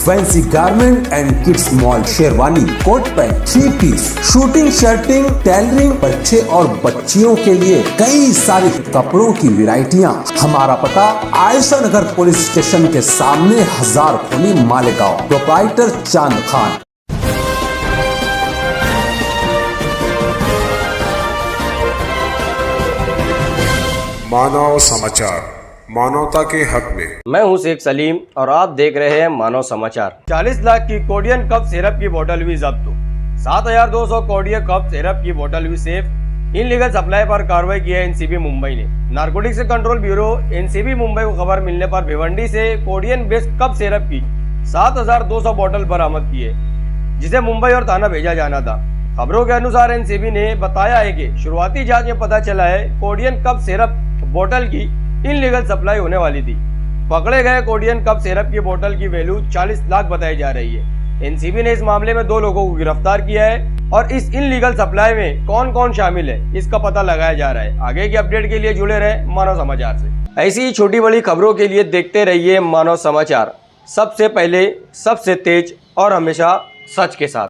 Fancy garment and kids mall, sherwani, coat pant, 3 piece, suiting, shirting, tailoring, बच्चे और बच्चियों के लिए कई सारे कपड़ों की वैरायटियां। हमारा पता आयशा नगर पुलिस स्टेशन के सामने, हजार खोली, मालेगांव। प्रोप्राइटर चांद खान। मानव समाचार, मानवता के हक में। मैं हूं शेख सलीम और आप देख रहे हैं मानव समाचार। 40 लाख की कोडियन कप सिरप की बोतल हुई जब्त। 7200 कोडियन कप सिरप की बोतल हुई सेफ। इनलीगल सप्लाई पर कार्रवाई की है एनसीबी मुंबई ने। Narcotics control bureau NCB Mumbai को खबर मिलने पर भिवंडी से कोडियन बेस्ड कप सिरप की 7200 बोतल बरामद की है, जिसे मुंबई और थाना भेजा जाना था। खबरों के अनुसार एनसीबी ने बताया है कि शुरुआती जांच में पता चला है कोडियन कप सिरप बोतल की इनलीगल सप्लाई होने वाली थी। पकड़े गए कोडियन कप सिरप की बोतल की वैल्यू 40 लाख बताई जा रही है। एनसीबी ने इस मामले में 2 लोगों को गिरफ्तार किया है और इस इनलीगल सप्लाई में कौन कौन शामिल है इसका पता लगाया जा रहा है। आगे की अपडेट के लिए जुड़े रहे मानव समाचार से। ऐसी ही छोटी बड़ी खबरों के लिए देखते रहिए मानव समाचार, सबसे पहले, सबसे तेज और हमेशा सच के साथ।